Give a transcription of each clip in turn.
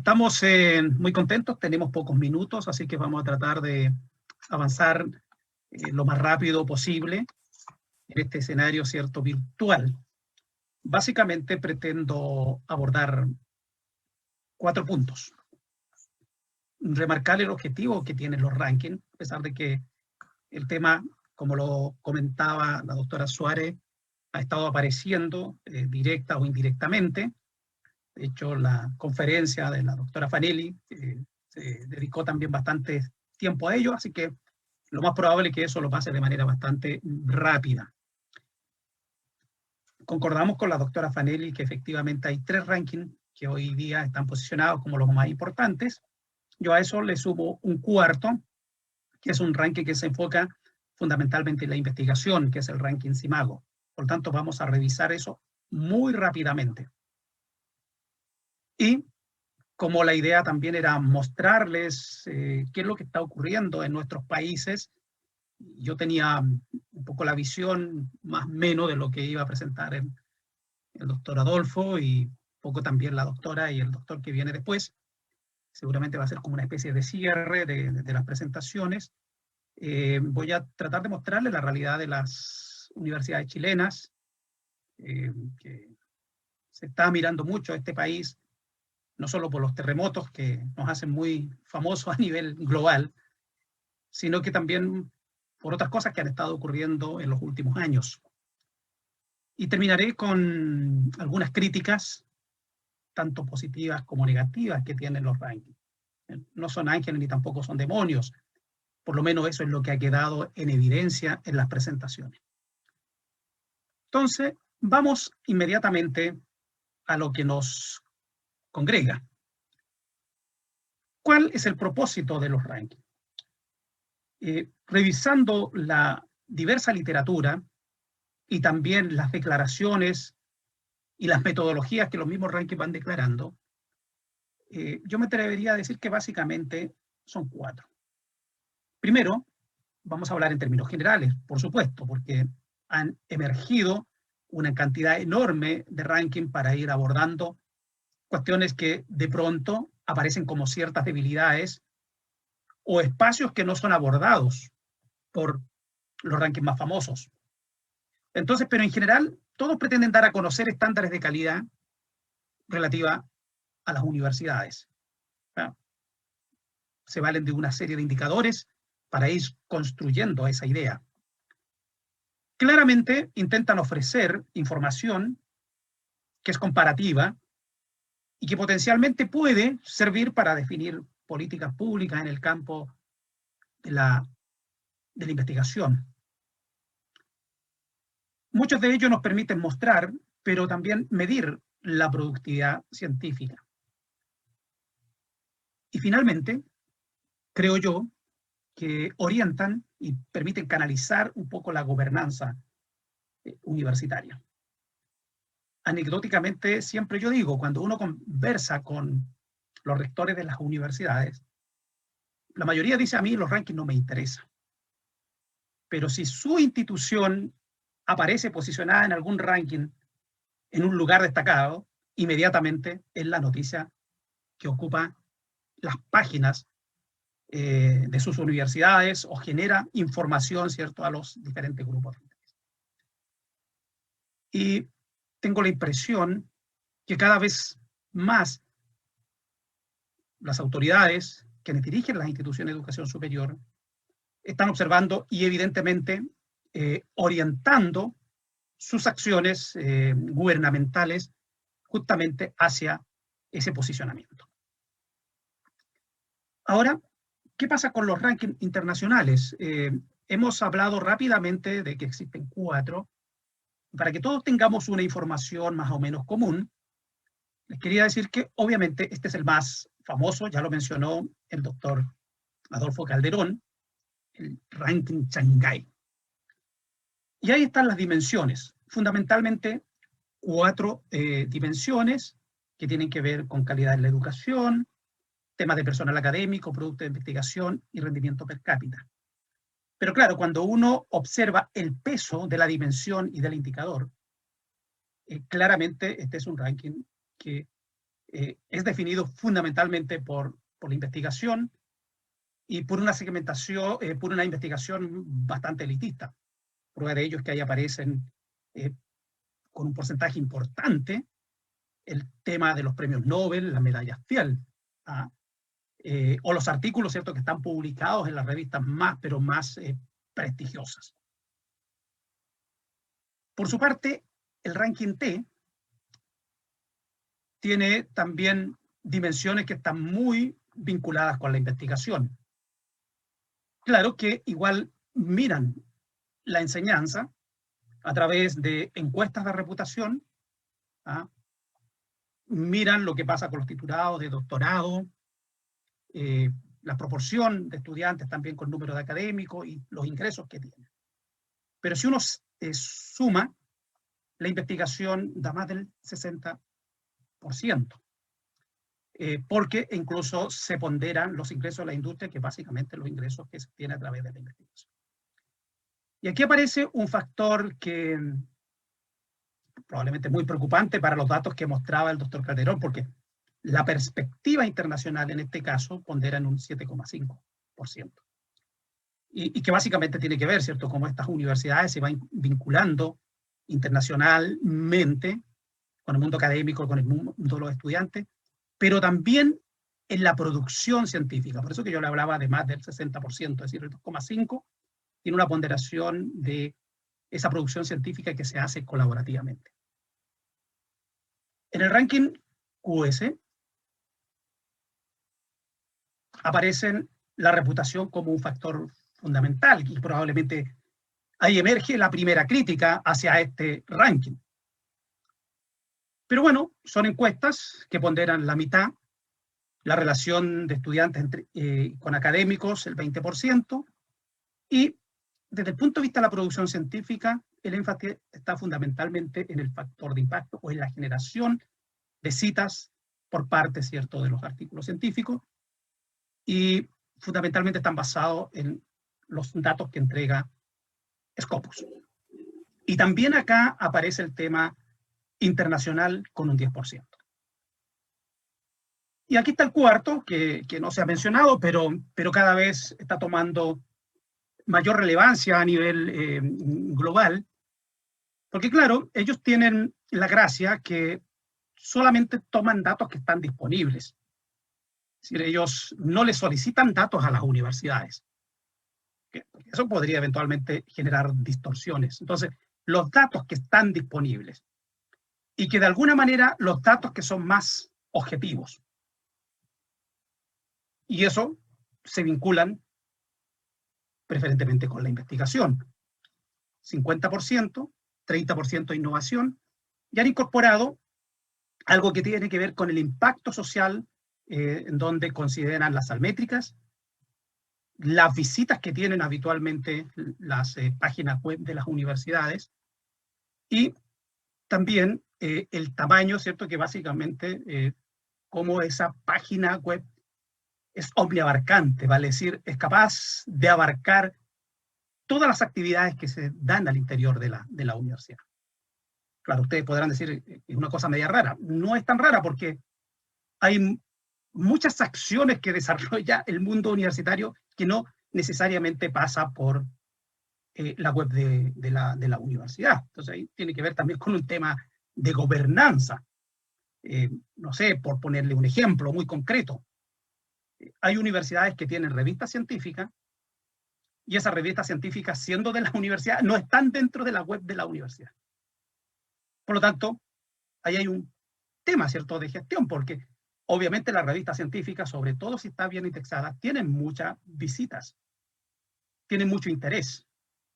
Estamos muy contentos, tenemos pocos minutos, así que vamos a tratar de avanzar lo más rápido posible en este escenario, ¿cierto?, virtual. Básicamente pretendo abordar 4 puntos. Remarcar el objetivo que tienen los rankings, a pesar de que el tema, como lo comentaba la doctora Suárez, ha estado apareciendo directa o indirectamente. De hecho, la conferencia de la doctora Fanelli se dedicó también bastante tiempo a ello, así que lo más probable es que eso lo pase de manera bastante rápida. Concordamos con la doctora Fanelli que efectivamente hay 3 rankings que hoy día están posicionados como los más importantes. Yo a eso le sumo un cuarto, que es un ranking que se enfoca fundamentalmente en la investigación, que es el ranking CIMAGO. Por lo tanto, vamos a revisar eso muy rápidamente. Y como la idea también era mostrarles qué es lo que está ocurriendo en nuestros países, yo tenía un poco la visión más o menos de lo que iba a presentar el doctor Adolfo y un poco también la doctora y el doctor que viene después. Seguramente va a ser como una especie de cierre de las presentaciones. Voy a tratar de mostrarles la realidad de las universidades chilenas, que se está mirando mucho a este país, no solo por los terremotos que nos hacen muy famosos a nivel global, sino que también por otras cosas que han estado ocurriendo en los últimos años. Y terminaré con algunas críticas, tanto positivas como negativas, que tienen los rankings. No son ángeles ni tampoco son demonios. Por lo menos eso es lo que ha quedado en evidencia en las presentaciones. Entonces, vamos inmediatamente a lo que nos congrega. ¿Cuál es el propósito de los rankings? Revisando la diversa literatura y también las declaraciones y las metodologías que los mismos rankings van declarando, yo me atrevería a decir que básicamente son 4. Primero, vamos a hablar en términos generales, por supuesto, porque han emergido una cantidad enorme de rankings para ir abordando cuestiones que de pronto aparecen como ciertas debilidades o espacios que no son abordados por los rankings más famosos. Entonces, pero en general, todos pretenden dar a conocer estándares de calidad relativa a las universidades. Se valen de una serie de indicadores para ir construyendo esa idea. Claramente intentan ofrecer información que es comparativa y que potencialmente puede servir para definir políticas públicas en el campo de la investigación. Muchos de ellos nos permiten mostrar, pero también medir la productividad científica. Y finalmente, creo yo, que orientan y permiten canalizar un poco la gobernanza universitaria. Anecdóticamente, siempre yo digo, cuando uno conversa con los rectores de las universidades, la mayoría dice: a mí los rankings no me interesan. Pero si su institución aparece posicionada en algún ranking en un lugar destacado, inmediatamente es la noticia que ocupa las páginas de sus universidades o genera información, ¿cierto?, a los diferentes grupos. Y tengo la impresión que cada vez más las autoridades que dirigen las instituciones de educación superior están observando y evidentemente orientando sus acciones gubernamentales justamente hacia ese posicionamiento. Ahora, ¿qué pasa con los rankings internacionales? Hemos hablado rápidamente de que existen 4. Para que todos tengamos una información más o menos común, les quería decir que obviamente este es el más famoso, ya lo mencionó el doctor Adolfo Calderón, el ranking Shanghái. Y ahí están las dimensiones, fundamentalmente 4 dimensiones que tienen que ver con calidad en la educación, temas de personal académico, producto de investigación y rendimiento per cápita. Pero claro, cuando uno observa el peso de la dimensión y del indicador, claramente este es un ranking que es definido fundamentalmente por la investigación y por una segmentación, por una investigación bastante elitista. Prueba de ello es que ahí aparecen con un porcentaje importante el tema de los premios Nobel, las medallas Fields, ¿ah? O los artículos, ¿cierto?, que están publicados en las revistas más, pero más prestigiosas. Por su parte, el ranking T tiene también dimensiones que están muy vinculadas con la investigación. Claro que igual miran la enseñanza a través de encuestas de reputación, ¿ah? Miran lo que pasa con los titulados de doctorado, la proporción de estudiantes también con número de académicos y los ingresos que tienen. Pero si uno suma, la investigación da más del 60%, porque incluso se ponderan los ingresos de la industria, que básicamente los ingresos que se tienen a través de la investigación. Y aquí aparece un factor que probablemente muy preocupante para los datos que mostraba el doctor Calderón, porque la perspectiva internacional en este caso pondera en un 7,5%. Y que básicamente tiene que ver, ¿cierto?, cómo estas universidades se van vinculando internacionalmente con el mundo académico, con el mundo de los estudiantes, pero también en la producción científica. Por eso que yo le hablaba de más del 60%, es decir, el 2,5% tiene una ponderación de esa producción científica que se hace colaborativamente. En el ranking QS aparece la reputación como un factor fundamental y probablemente ahí emerge la primera crítica hacia este ranking. Pero bueno, son encuestas que ponderan la mitad, la relación de estudiantes con académicos el 20%, y desde el punto de vista de la producción científica, el énfasis está fundamentalmente en el factor de impacto o en la generación de citas por parte, ¿cierto?, de los artículos científicos, y fundamentalmente están basados en los datos que entrega Scopus. Y también acá aparece el tema internacional con un 10%. Y aquí está el cuarto, que no se ha mencionado, pero cada vez está tomando mayor relevancia a nivel global, porque claro, ellos tienen la gracia que solamente toman datos que están disponibles. Es decir, ellos no les solicitan datos a las universidades. Eso podría eventualmente generar distorsiones. Entonces, los datos que están disponibles y que de alguna manera los datos que son más objetivos. Y eso se vinculan preferentemente con la investigación. 50%, 30% innovación, y han incorporado algo que tiene que ver con el impacto social, en donde consideran las salmétricas, las visitas que tienen habitualmente las páginas web de las universidades, y también el tamaño, ¿cierto?, que básicamente como esa página web es omniabarcante, vale decir, es capaz de abarcar todas las actividades que se dan al interior de la universidad. Claro, ustedes podrán decir, es una cosa media rara. No es tan rara porque hay muchas acciones que desarrolla el mundo universitario que no necesariamente pasa por la web de la universidad. Entonces ahí tiene que ver también con un tema de gobernanza. No sé, por ponerle un ejemplo muy concreto. Hay universidades que tienen revistas científicas y esas revistas científicas, siendo de la universidad, no están dentro de la web de la universidad. Por lo tanto, ahí hay un tema, ¿cierto?, de gestión, porque obviamente las revistas científicas, sobre todo si está bien indexadas, tienen muchas visitas, tienen mucho interés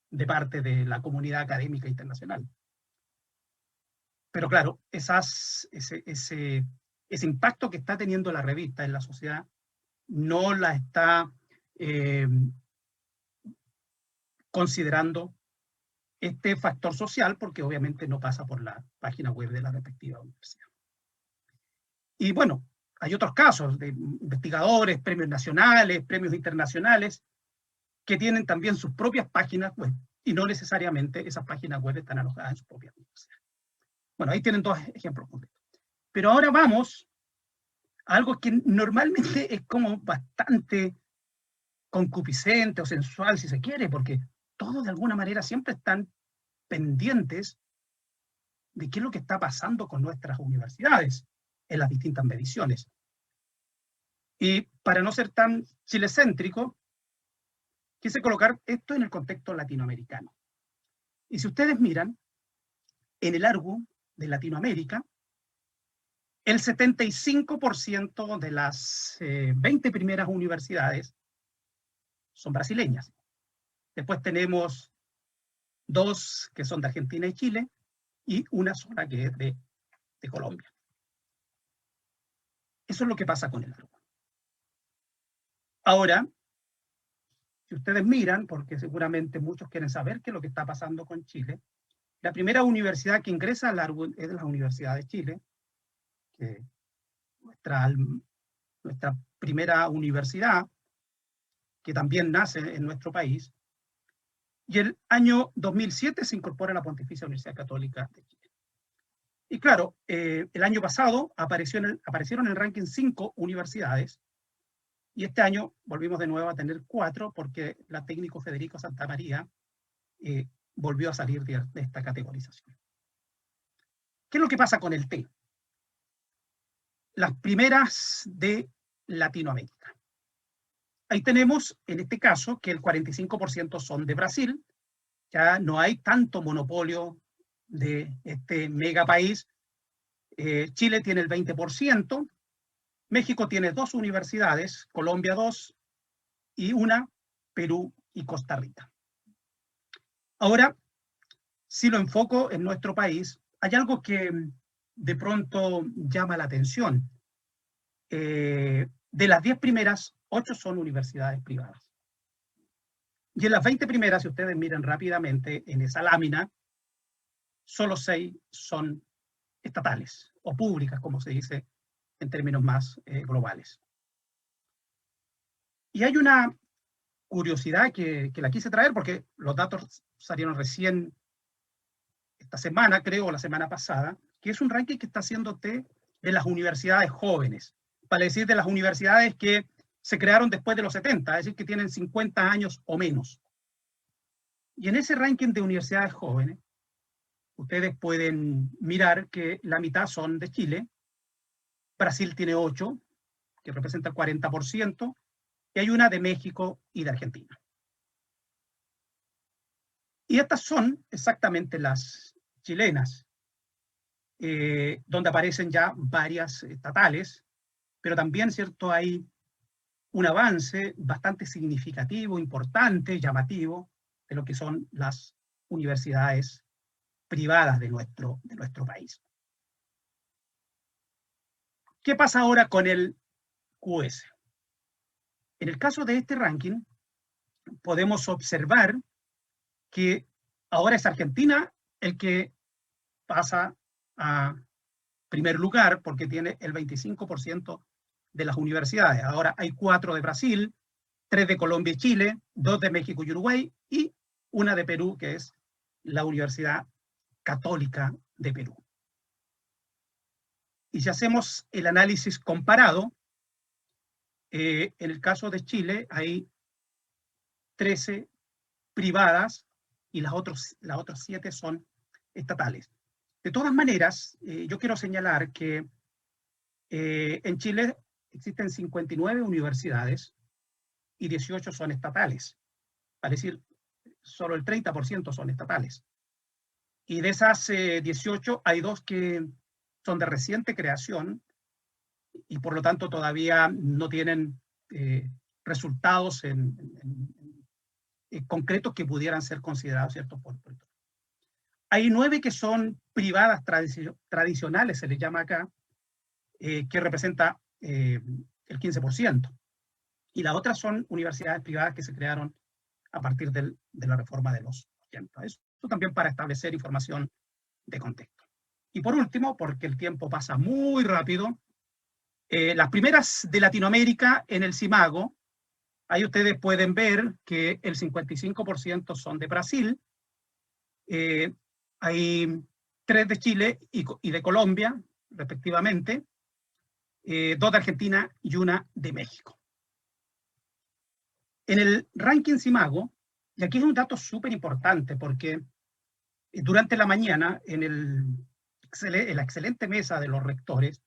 de parte de la comunidad académica internacional. Pero claro, ese impacto que está teniendo la revista en la sociedad no la está considerando este factor social, porque obviamente no pasa por la página web de la respectiva universidad. Y bueno, hay otros casos de investigadores, premios nacionales, premios internacionales, que tienen también sus propias páginas web, y no necesariamente esas páginas web están alojadas en su propia universidad. Bueno, ahí tienen dos ejemplos concretos. Pero ahora vamos algo que normalmente es como bastante concupiscente o sensual, si se quiere, porque todos de alguna manera siempre están pendientes de qué es lo que está pasando con nuestras universidades en las distintas mediciones. Y para no ser tan chilecéntrico, quise colocar esto en el contexto latinoamericano. Y si ustedes miran, en el ARGU de Latinoamérica, el 75% de las 20 primeras universidades son brasileñas. Después tenemos 2 que son de Argentina y Chile, y una sola que es de Colombia. Eso es lo que pasa con el ARGU. Ahora, si ustedes miran, porque seguramente muchos quieren saber qué es lo que está pasando con Chile, la primera universidad que ingresa al ARGU es la Universidad de Chile, que es nuestra primera universidad, que también nace en nuestro país, y el año 2007 se incorpora a la Pontificia Universidad Católica de Chile. Y claro, el año pasado aparecieron en el ranking 5 universidades, y este año volvimos de nuevo a tener 4, porque la técnico Federico Santamaría volvió a salir de esta categorización. ¿Qué es lo que pasa con el T? Las primeras de Latinoamérica. Ahí tenemos, en este caso, que el 45% son de Brasil. Ya no hay tanto monopolio de este mega país. Chile tiene el 20%, México tiene 2 universidades, Colombia 2, y una Perú y Costa Rica. Ahora, si lo enfoco en nuestro país, hay algo que de pronto llama la atención. De las 10 primeras, 8 son universidades privadas. Y en las 20 primeras, si ustedes miran rápidamente en esa lámina, solo 6 son estatales o públicas, como se dice en términos más globales. Y hay una curiosidad que la quise traer porque los datos salieron recién esta semana, creo, o la semana pasada, que es un ranking que está haciendo de las universidades jóvenes, para decir de las universidades que se crearon después de los 70, es decir, que tienen 50 años o menos. Y en ese ranking de universidades jóvenes, ustedes pueden mirar que la mitad son de Chile, Brasil tiene 8, que representa el 40%, y hay una de México y de Argentina. Y estas son exactamente las chilenas, donde aparecen ya varias estatales, pero también, ¿cierto?, hay un avance bastante significativo, importante, llamativo, de lo que son las universidades privadas de nuestro país. ¿Qué pasa ahora con el QS? En el caso de este ranking, podemos observar que ahora es Argentina el que pasa a primer lugar porque tiene el 25% de las universidades. Ahora hay 4 de Brasil, 3 de Colombia y Chile, 2 de México y Uruguay, y una de Perú, que es la Universidad Católica de Perú. Y si hacemos el análisis comparado, en el caso de Chile hay 13 privadas y las otras 7 son estatales. De todas maneras, yo quiero señalar que en Chile existen 59 universidades y 18 son estatales. Es decir, solo el 30% son estatales. Y de esas 18 hay 2 que son de reciente creación y por lo tanto todavía no tienen resultados concretos que pudieran ser considerados, ¿cierto? Hay 9 que son privadas tradicionales, se les llama acá, que representa el 15%. Y las otras son universidades privadas que se crearon a partir de la reforma de los 80. Eso también para establecer información de contexto. Y por último, porque el tiempo pasa muy rápido, las primeras de Latinoamérica en el CIMAGO, ahí ustedes pueden ver que el 55% son de Brasil, hay 3 de Chile y de Colombia, respectivamente, 2 de Argentina y 1 de México. En el ranking Simago, y aquí es un dato súper importante porque durante la mañana, en la excelente mesa de los rectores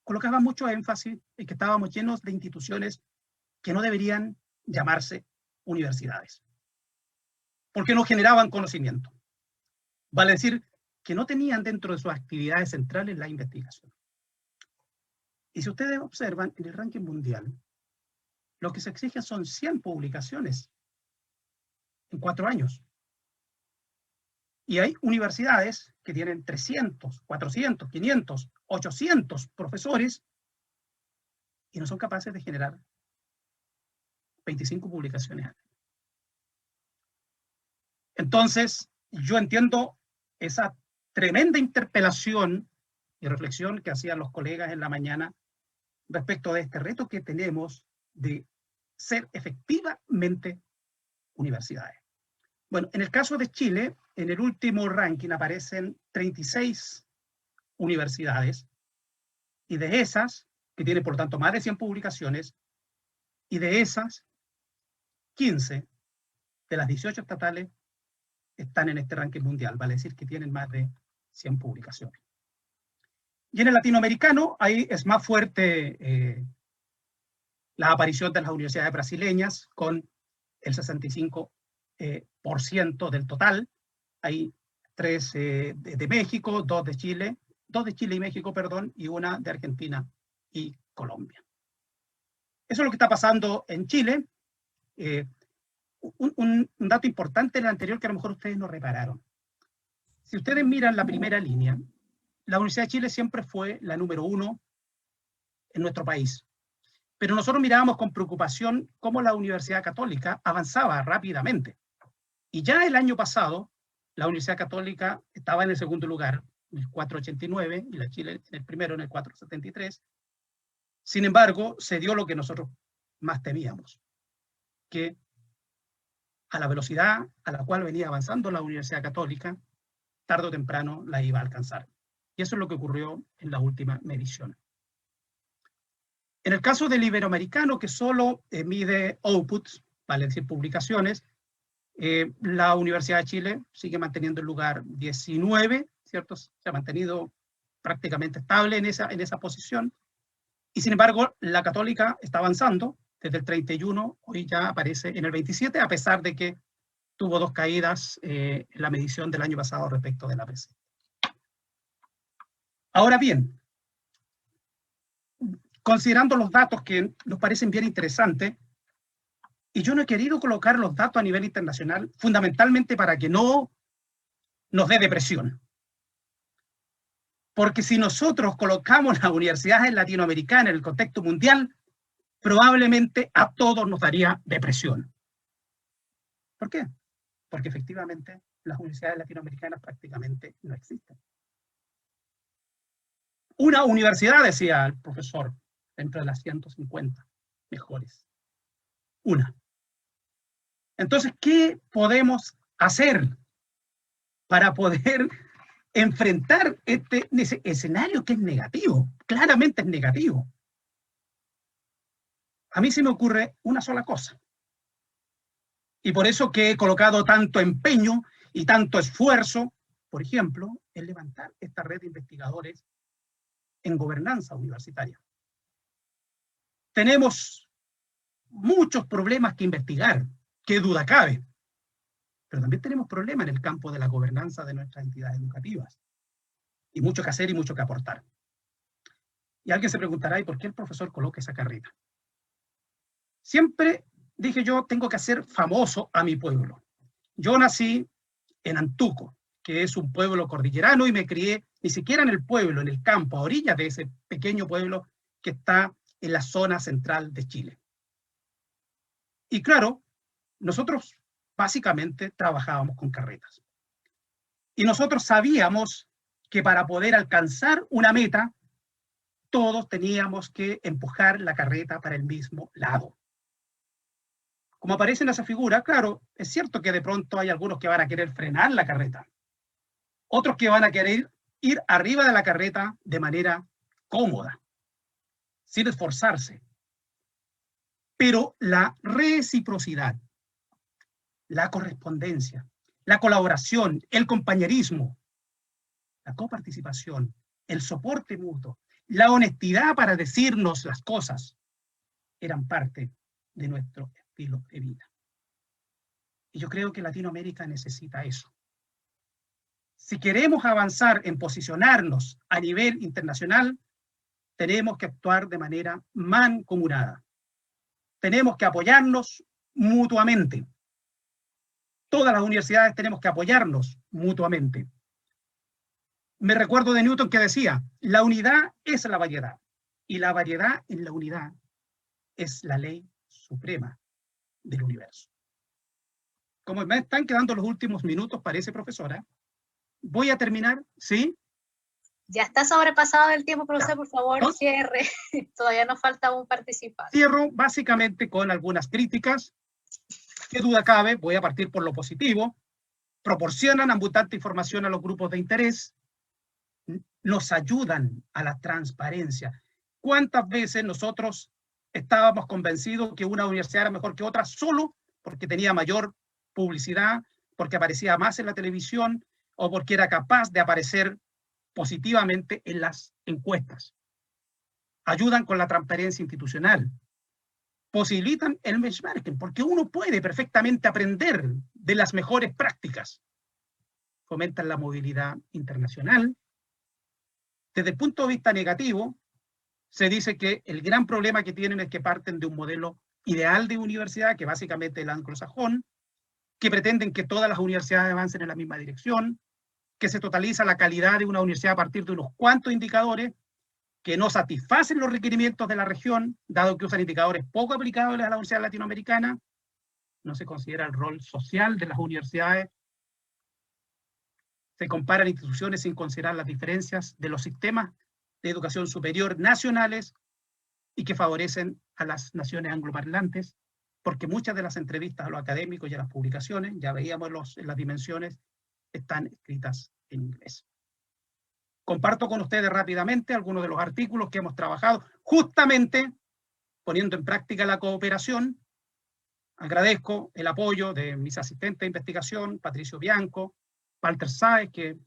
colocaban mucho énfasis en que estábamos llenos de instituciones que no deberían llamarse universidades, porque no generaban conocimiento. Vale decir, que no tenían dentro de sus actividades centrales la investigación. Y si ustedes observan, en el ranking mundial, lo que se exige son 100 publicaciones en 4 años. Y hay universidades que tienen 300, 400, 500, 800 profesores y no son capaces de generar 25 publicaciones. Entonces, yo entiendo esa tremenda interpelación y reflexión que hacían los colegas en la mañana respecto de este reto que tenemos de ser efectivamente universidades. Bueno, en el caso de Chile, en el último ranking aparecen 36 universidades, y de esas, que tienen por lo tanto más de 100 publicaciones, y de esas, 15 de las 18 estatales están en este ranking mundial, vale decir que tienen más de 100 publicaciones. Y en el latinoamericano, ahí es más fuerte la aparición de las universidades brasileñas, con el 65% del total. Hay 3 de México, 2 de Chile y México, perdón, y 1 de Argentina y Colombia. Eso es lo que está pasando en Chile. Un dato importante en el anterior que a lo mejor ustedes no repararon. Si ustedes miran la primera línea, la Universidad de Chile siempre fue la número 1 en nuestro país. Pero nosotros mirábamos con preocupación cómo la Universidad Católica avanzaba rápidamente. Y ya el año pasado, la Universidad Católica estaba en el segundo lugar, en el 489, y la Chile en el primero, en el 473. Sin embargo, se dio lo que nosotros más temíamos, que a la velocidad a la cual venía avanzando la Universidad Católica, tarde o temprano la iba a alcanzar. Y eso es lo que ocurrió en la última medición. En el caso del iberoamericano, que solo mide outputs, vale decir publicaciones, la Universidad de Chile sigue manteniendo el lugar 19, ¿cierto? Se ha mantenido prácticamente estable en esa posición. Y sin embargo, la Católica está avanzando desde el 31, hoy ya aparece en el 27, a pesar de que tuvo 2 caídas en la medición del año pasado respecto de la PC. Ahora bien, considerando los datos que nos parecen bien interesantes, y yo no he querido colocar los datos a nivel internacional fundamentalmente para que no nos dé depresión. Porque si nosotros colocamos las universidades latinoamericanas en el contexto mundial, probablemente a todos nos daría depresión. ¿Por qué? Porque efectivamente las universidades latinoamericanas prácticamente no existen. Una universidad, decía el profesor, dentro de las 150 mejores. Una. Entonces, ¿qué podemos hacer para poder enfrentar este escenario que es negativo? Claramente es negativo. A mí se me ocurre una sola cosa. Y por eso que he colocado tanto empeño y tanto esfuerzo, por ejemplo, en levantar esta red de investigadores en gobernanza universitaria. Tenemos muchos problemas que investigar, qué duda cabe, pero también tenemos problemas en el campo de la gobernanza de nuestras entidades educativas. Y mucho que hacer y mucho que aportar. Y alguien se preguntará, ¿y por qué el profesor coloca esa carrera? Siempre dije yo, tengo que hacer famoso a mi pueblo. Yo nací en Antuco, que es un pueblo cordillerano, y me crié ni siquiera en el pueblo, en el campo, a orillas de ese pequeño pueblo que está en la zona central de Chile. Y claro, nosotros básicamente trabajábamos con carretas. Y nosotros sabíamos que para poder alcanzar una meta, todos teníamos que empujar la carreta para el mismo lado. Como aparece en esa figura, claro, es cierto que de pronto hay algunos que van a querer frenar la carreta, otros que van a querer ir arriba de la carreta de manera cómoda, sin esforzarse. Pero la reciprocidad, la correspondencia, la colaboración, el compañerismo, la coparticipación, el soporte mutuo, la honestidad para decirnos las cosas, eran parte de nuestro estilo de vida. Y yo creo que Latinoamérica necesita eso. Si queremos avanzar en posicionarnos a nivel internacional, tenemos que actuar de manera mancomunada. Tenemos que apoyarnos mutuamente. Todas las universidades tenemos que apoyarnos mutuamente. Me recuerdo de Newton que decía, la unidad es la variedad, y la variedad en la unidad es la ley suprema del universo. Como me están quedando los últimos minutos, parece, profesora, voy a terminar, ¿sí? Ya está sobrepasado el tiempo, profesor, por favor, ¿no? Cierre. Todavía nos falta un participante. Cierro básicamente con algunas críticas. Qué duda cabe, voy a partir por lo positivo. Proporcionan abundante información a los grupos de interés. Nos ayudan a la transparencia. ¿Cuántas veces nosotros estábamos convencidos que una universidad era mejor que otra solo porque tenía mayor publicidad, porque aparecía más en la televisión o porque era capaz de aparecer positivamente en las encuestas? Ayudan con la transparencia institucional. Posibilitan el benchmarking, porque uno puede perfectamente aprender de las mejores prácticas. Fomentan la movilidad internacional. Desde el punto de vista negativo, se dice que el gran problema que tienen es que parten de un modelo ideal de universidad, que básicamente es el anglosajón, que pretenden que todas las universidades avancen en la misma dirección, que se totaliza la calidad de una universidad a partir de unos cuantos indicadores que no satisfacen los requerimientos de la región, dado que usan indicadores poco aplicables a la universidad latinoamericana. No se considera el rol social de las universidades. Se comparan instituciones sin considerar las diferencias de los sistemas de educación superior nacionales y que favorecen a las naciones angloparlantes, porque muchas de las entrevistas a los académicos y a las publicaciones, ya veíamos en las dimensiones, están escritas en inglés. Comparto con ustedes rápidamente algunos de los artículos que hemos trabajado, justamente poniendo en práctica la cooperación. Agradezco el apoyo de mis asistentes de investigación, Patricio Bianco, Walter Sáez, que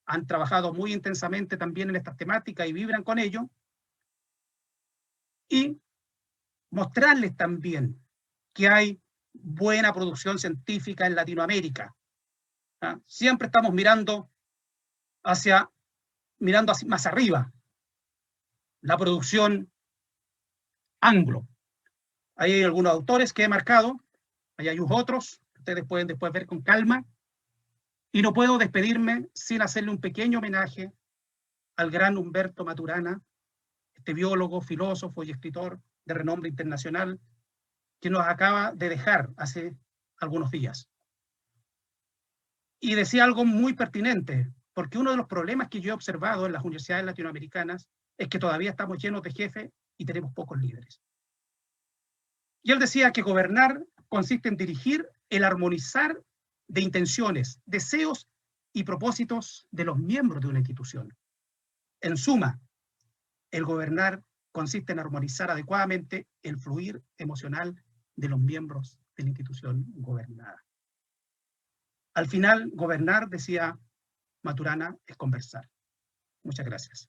han trabajado muy intensamente también en estas temáticas y vibran con ello. Y mostrarles también que hay buena producción científica en Latinoamérica. ¿Ah? Siempre estamos mirando más arriba, la producción anglo. Ahí hay algunos autores que he marcado, ahí hay otros, ustedes pueden después ver con calma, y no puedo despedirme sin hacerle un pequeño homenaje al gran Humberto Maturana, este biólogo, filósofo y escritor de renombre internacional, que nos acaba de dejar hace algunos días. Y decía algo muy pertinente, porque uno de los problemas que yo he observado en las universidades latinoamericanas es que todavía estamos llenos de jefes y tenemos pocos líderes. Y él decía que gobernar consiste en dirigir el armonizar de intenciones, deseos y propósitos de los miembros de una institución. En suma, el gobernar consiste en armonizar adecuadamente el fluir emocional de los miembros de la institución gobernada. Al final, gobernar, decía Maturana, es conversar. Muchas gracias.